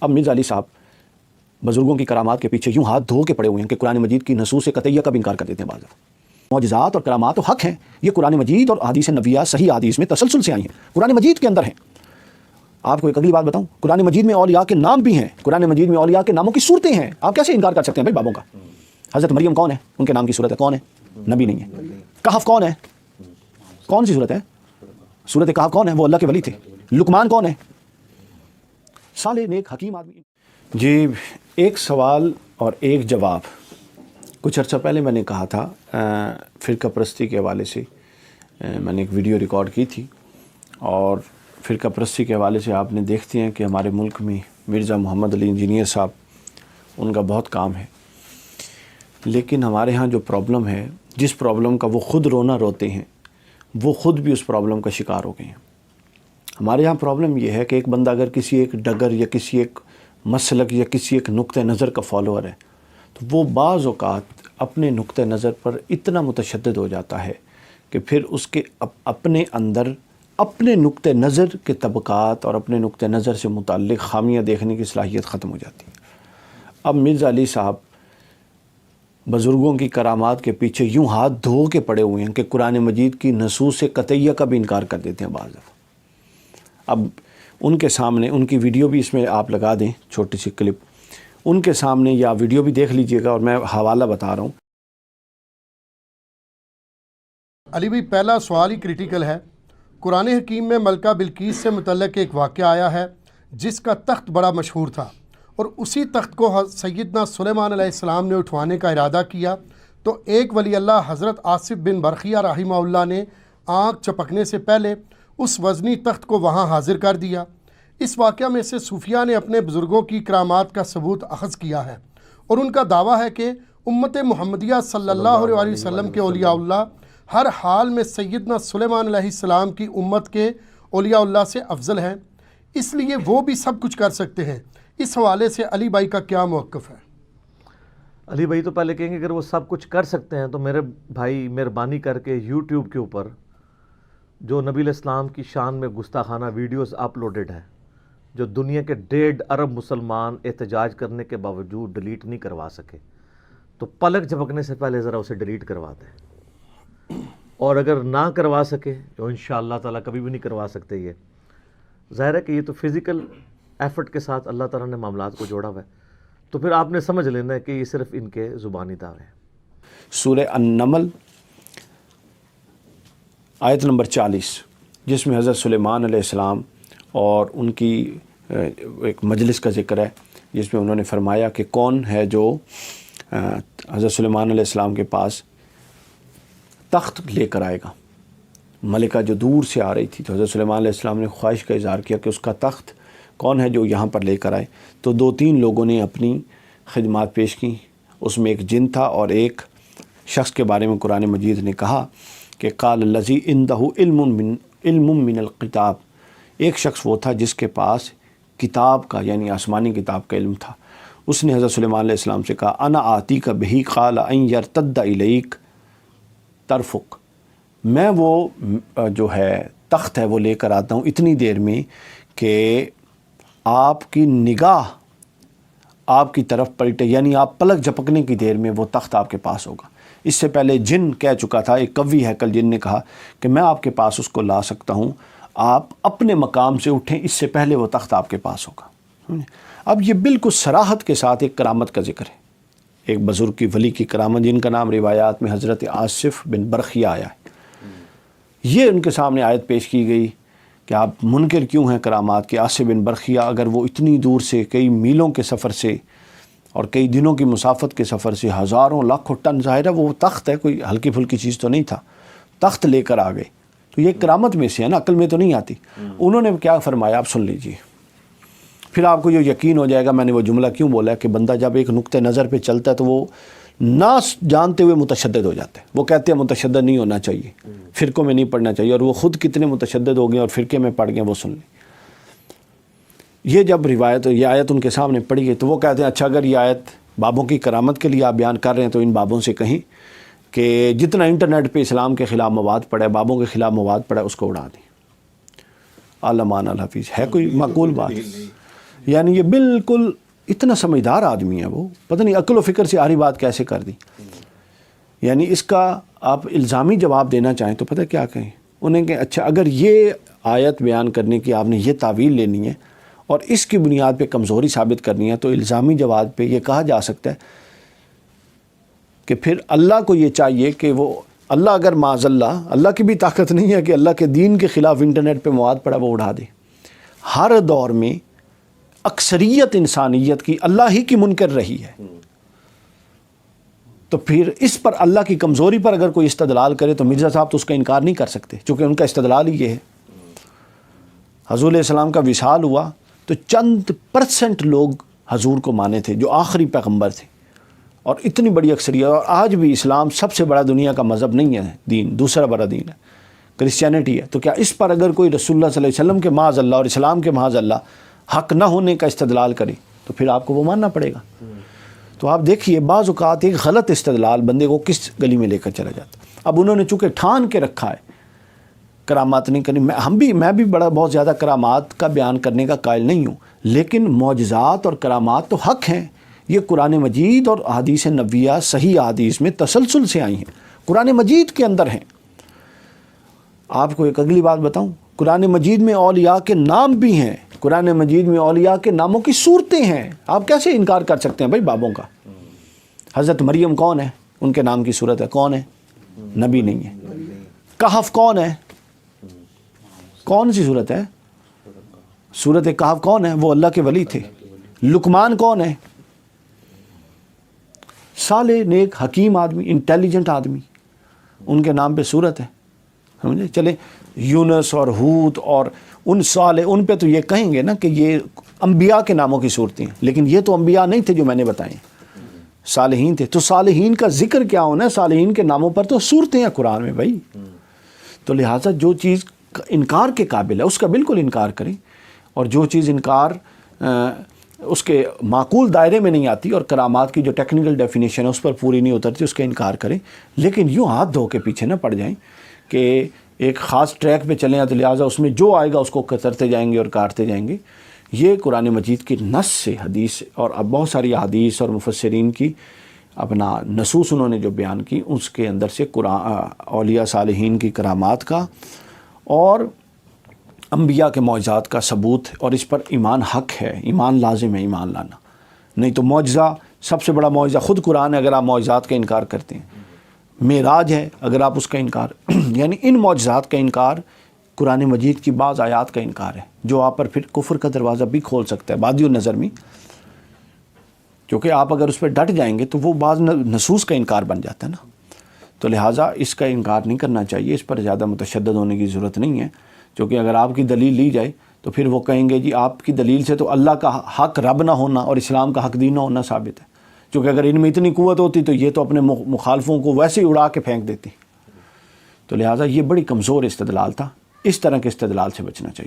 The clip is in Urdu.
اب مرزا علی صاحب بزرگوں کی کرامات کے پیچھے یوں ہاتھ دھو کے پڑے ہوئے ہیں کہ قرآن مجید کی نصوص قطعیہ کا بھی انکار کر دیتے ہیں بعض دفعہ۔ معجزات اور کرامات تو حق ہیں، یہ قرآن مجید اور حدیث نبویہ صحیح حدیث میں تسلسل سے آئی ہیں، قرآن مجید کے اندر ہیں۔ آپ کو ایک اگلی بات بتاؤں، قرآن مجید میں اولیاء کے نام بھی ہیں، قرآن مجید میں اولیاء کے ناموں کی صورتیں ہیں، آپ کیسے انکار کر سکتے ہیں بھائی بابوں کا؟ حضرت مریم کون ہے؟ ان کے نام کی صورت ہے، کون ہے؟ نبی نہیں ہے۔ کہف کون ہے؟ کون سی صورت ہے؟ صورت کہف کون ہے؟ وہ اللہ کے ولی تھے۔ لقمان کون ہے؟ صالح نیک حکیم آدمی۔ جی ایک سوال اور ایک جواب۔ کچھ عرصہ پہلے میں نے کہا تھا فرقہ پرستی کے حوالے سے میں نے ایک ویڈیو ریکارڈ کی تھی، اور فرقہ پرستی کے حوالے سے آپ نے دیکھتے ہیں کہ ہمارے ملک میں مرزا محمد علی انجینئر صاحب ان کا بہت کام ہے، لیکن ہمارے ہاں جو پرابلم ہے، جس پرابلم کا وہ خود رونا روتے ہیں، وہ خود بھی اس پرابلم کا شکار ہو گئے ہیں۔ ہمارے ہاں پرابلم یہ ہے کہ ایک بندہ اگر کسی ایک ڈگر یا کسی ایک مسلک یا کسی ایک نقطہ نظر کا فالوور ہے تو وہ بعض اوقات اپنے نقطہ نظر پر اتنا متشدد ہو جاتا ہے کہ پھر اس کے اپنے اندر اپنے نقطہ نظر کے طبقات اور اپنے نقطہ نظر سے متعلق خامیاں دیکھنے کی صلاحیت ختم ہو جاتی ہے۔ اب مرزا علی صاحب بزرگوں کی کرامات کے پیچھے یوں ہاتھ دھو کے پڑے ہوئے ہیں کہ قرآن مجید کی نصوص قطعیہ کا بھی انکار کر دیتے ہیں بعض دفعہ۔ اب ان کے سامنے ان کی ویڈیو بھی اس میں آپ لگا دیں، چھوٹی سی کلپ ان کے سامنے، یا ویڈیو بھی دیکھ لیجئے گا اور میں حوالہ بتا رہا ہوں۔ علی بھائی پہلا سوال ہی کریٹیکل ہے۔ قرآن حکیم میں ملکہ بلقیس سے متعلق ایک واقعہ آیا ہے جس کا تخت بڑا مشہور تھا، اور اسی تخت کو سیدنا سلیمان علیہ السلام نے اٹھوانے کا ارادہ کیا، تو ایک ولی اللہ حضرت آصف بن برقیہ رحمہ اللہ نے آنکھ چپکنے سے پہلے اس وزنی تخت کو وہاں حاضر کر دیا۔ اس واقعہ میں سے صوفیہ نے اپنے بزرگوں کی کرامات کا ثبوت اخذ کیا ہے، اور ان کا دعویٰ ہے کہ امت محمدیہ صلی اللہ علیہ وسلم کے اولیاء اللہ ہر حال میں سیدنا سلیمان علیہ السلام کی امت کے اولیاء اللہ سے افضل ہیں، اس لیے وہ بھی سب کچھ کر سکتے ہیں۔ اس حوالے سے علی بھائی کا کیا موقف ہے؟ علی بھائی تو پہلے کہیں گے اگر وہ سب کچھ کر سکتے ہیں تو میرے بھائی مہربانی کر کے یوٹیوب کے اوپر جو نبی علیہ السلام کی شان میں گستاخانہ ویڈیوز اپلوڈڈ ہیں، جو دنیا کے 1.5 ارب مسلمان احتجاج کرنے کے باوجود ڈیلیٹ نہیں کروا سکے، تو پلک جھپکنے سے پہلے ذرا اسے ڈیلیٹ کروا دیں، اور اگر نہ کروا سکے جو انشاءاللہ تعالیٰ کبھی بھی نہیں کروا سکتے، یہ ظاہر ہے کہ یہ تو فزیکل ایفرٹ کے ساتھ اللہ تعالیٰ نے معاملات کو جوڑا ہوا ہے، تو پھر آپ نے سمجھ لینا ہے کہ یہ صرف ان کے زبانی دعوے ہیں۔ سورہ النمل آیت نمبر 40، جس میں حضرت سلیمان علیہ السلام اور ان کی ایک مجلس کا ذکر ہے، جس میں انہوں نے فرمایا کہ کون ہے جو حضرت سلیمان علیہ السلام کے پاس تخت لے کر آئے گا۔ ملکہ جو دور سے آ رہی تھی تو حضرت سلیمان علیہ السلام نے خواہش کا اظہار کیا کہ اس کا تخت کون ہے جو یہاں پر لے کر آئے، تو 2-3 لوگوں نے اپنی خدمات پیش کی۔ اس میں ایک جن تھا، اور ایک شخص کے بارے میں قرآن مجید نے کہا کہ قال الذی عندہ علم من الکتاب، ایک شخص وہ تھا جس کے پاس کتاب کا یعنی آسمانی کتاب کا علم تھا۔ اس نے حضرت سلیمان علیہ السلام سے کہا انا آتی کا بہی قال ان یرتد الیک ترفق، میں وہ جو ہے تخت ہے وہ لے کر آتا ہوں اتنی دیر میں کہ آپ کی نگاہ آپ کی طرف پلٹے، یعنی آپ پلک جھپکنے کی دیر میں وہ تخت آپ کے پاس ہوگا۔ اس سے پہلے جن کہہ چکا تھا، ایک قوی ہیکل جن نے کہا کہ میں آپ کے پاس اس کو لا سکتا ہوں، آپ اپنے مقام سے اٹھیں، اس سے پہلے وہ تخت آپ کے پاس ہوگا۔ اب یہ بالکل صراحت کے ساتھ ایک کرامت کا ذکر ہے، ایک بزرگ کی ولی کی کرامت جن کا نام روایات میں حضرت آصف بن برقیہ آیا ہے۔ یہ ان کے سامنے آیت پیش کی گئی کہ آپ منکر کیوں ہیں کرامات کے؟ آصف بن برقیہ اگر وہ اتنی دور سے کئی میلوں کے سفر سے اور کئی دنوں کی مسافت کے سفر سے ہزاروں لاکھوں ٹن، ظاہر ہے وہ تخت ہے، کوئی ہلکی پھلکی چیز تو نہیں تھا، تخت لے کر آ گئے، تو یہ کرامت میں سے ہے نا، عقل میں تو نہیں آتی۔ انہوں نے کیا فرمایا آپ سن لیجئے، پھر آپ کو یہ یقین ہو جائے گا میں نے وہ جملہ کیوں بولا ہے کہ بندہ جب ایک نقطہ نظر پہ چلتا ہے تو وہ نہ جانتے ہوئے متشدد ہو جاتے ہیں۔ وہ کہتے ہیں متشدد نہیں ہونا چاہیے، فرقوں میں نہیں پڑھنا چاہیے، اور وہ خود کتنے متشدد ہو گئے اور فرقے میں پڑھ گئے، وہ سن لیں۔ یہ جب یہ آیت ان کے سامنے پڑھی گئی تو وہ کہتے ہیں اچھا اگر یہ آیت بابوں کی کرامت کے لیے آپ بیان کر رہے ہیں تو ان بابوں سے کہیں کہ جتنا انٹرنیٹ پہ اسلام کے خلاف مواد پڑا ہے، بابوں کے خلاف مواد پڑا ہے، اس کو اڑا دیں۔ علمان الحفیظ ہے کوئی معقول بات؟ یعنی یہ بالکل اتنا سمجھدار آدمی ہے وہ، پتہ نہیں عقل و فکر سے آری بات کیسے کر دی. یعنی اس کا آپ الزامی جواب دینا چاہیں تو پتہ کیا کہیں انہیں کہ اچھا اگر یہ آیت بیان کرنے کی آپ نے یہ تعویل لینی ہے اور اس کی بنیاد پہ کمزوری ثابت کرنی ہے تو الزامی جواب پہ یہ کہا جا سکتا ہے کہ پھر اللہ کو یہ چاہیے کہ وہ اللہ اگر معاذ اللہ کی بھی طاقت نہیں ہے کہ اللہ کے دین کے خلاف انٹرنیٹ پہ مواد پڑا وہ اڑا دے. ہر دور میں اکثریت انسانیت کی اللہ ہی کی منکر رہی ہے، تو پھر اس پر اللہ کی کمزوری پر اگر کوئی استدلال کرے تو مرزا صاحب تو اس کا انکار نہیں کر سکتے، چونکہ ان کا استدلال ہی یہ ہے. حضور علیہ السلام کا وصال ہوا تو چند % لوگ حضور کو مانے تھے جو آخری پیغمبر تھے، اور اتنی بڑی اکثریت. اور آج بھی اسلام سب سے بڑا دنیا کا مذہب نہیں ہے، دین دوسرا بڑا دین ہے، کرسچینٹی ہے. تو کیا اس پر اگر کوئی رسول اللہ صلی اللہ علیہ وسلم کے معاذ اللہ اور اسلام کے معاذ اللہ حق نہ ہونے کا استدلال کرے تو پھر آپ کو وہ ماننا پڑے گا. تو آپ دیکھیے بعض اوقات ایک غلط استدلال بندے کو کس گلی میں لے کر چلا جاتا. اب انہوں نے چونکہ ٹھان کے رکھا ہے کرامات نہیں کرنی، میں بھی بہت زیادہ کرامات کا بیان کرنے کا قائل نہیں ہوں، لیکن معجزات اور کرامات تو حق ہیں. یہ قرآن مجید اور احادیث نبویہ صحیح احادیث میں تسلسل سے آئی ہیں، قرآن مجید کے اندر ہیں. آپ کو ایک اگلی بات بتاؤں، قرآن مجید میں اولیاء کے نام بھی ہیں، قرآن مجید میں اولیاء کے ناموں کی صورتیں ہیں. آپ کیسے انکار کر سکتے ہیں بھائی بابوں کا؟ حضرت مریم کون ہے؟ ان کے نام کی صورت ہے. کون ہے؟ نبی نہیں ہے. کہف کون ہے؟ کون سی صورت ہے؟ صورت کہف کون ہے؟ وہ اللہ کے ولی تھے. لقمان کون ہے؟ صالح نیک حکیم آدمی، انٹیلیجنٹ آدمی، ان کے نام پہ صورت ہے. سمجھے؟ چلے یونس اور ہود اور ان صالح، ان پہ تو یہ کہیں گے نا کہ یہ انبیاء کے ناموں کی صورتیں ہیں، لیکن یہ تو انبیاء نہیں تھے جو میں نے بتائیں، صالحین تھے. تو صالحین کا ذکر کیا ہونا ہے؟ صالحین کے ناموں پر تو صورتیں ہیں قرآن میں بھائی. تو لہٰذا جو چیز انکار کے قابل ہے اس کا بالکل انکار کریں، اور جو چیز انکار اس کے معقول دائرے میں نہیں آتی اور کرامات کی جو ٹیکنیکل ڈیفینیشن ہے اس پر پوری نہیں اترتی اس کا انکار کریں. لیکن یوں ہاتھ دھو کے پیچھے نہ پڑ جائیں کہ ایک خاص ٹریک پہ چلیں تو لہٰذا اس میں جو آئے گا اس کو کترتے جائیں گے اور کاٹتے جائیں گے. یہ قرآن مجید کی نص سے حدیث اور اب بہت ساری حدیث اور مفسرین کی اپنا نصوص انہوں نے جو بیان کی اس کے اندر سے اولیاء صالحین کی کرامات کا اور انبیاء کے معجزات کا ثبوت، اور اس پر ایمان حق ہے، ایمان لازم ہے ایمان لانا. نہیں تو معجزہ، سب سے بڑا معجزہ خود قرآن ہے اگر آپ معجزات کا انکار کرتے ہیں. معراج ہے اگر آپ اس کا انکار یعنی ان معجزات کا انکار قرآن مجید کی بعض آیات کا انکار ہے جو آپ پر پھر کفر کا دروازہ بھی کھول سکتا ہے بادی النظر میں، کیونکہ آپ اگر اس پہ ڈٹ جائیں گے تو وہ بعض نصوص کا انکار بن جاتا ہے نا. تو لہٰذا اس کا انکار نہیں کرنا چاہیے، اس پر زیادہ متشدد ہونے کی ضرورت نہیں ہے. کیونکہ اگر آپ کی دلیل لی جائے تو پھر وہ کہیں گے جی آپ کی دلیل سے تو اللہ کا حق رب نہ ہونا اور اسلام کا حق دین نہ ہونا ثابت ہے. کیونکہ اگر ان میں اتنی قوت ہوتی تو یہ تو اپنے مخالفوں کو ویسے ہی اڑا کے پھینک دیتی. تو لہٰذا یہ بڑی کمزور استدلال تھا، اس طرح کے استدلال سے بچنا چاہیے.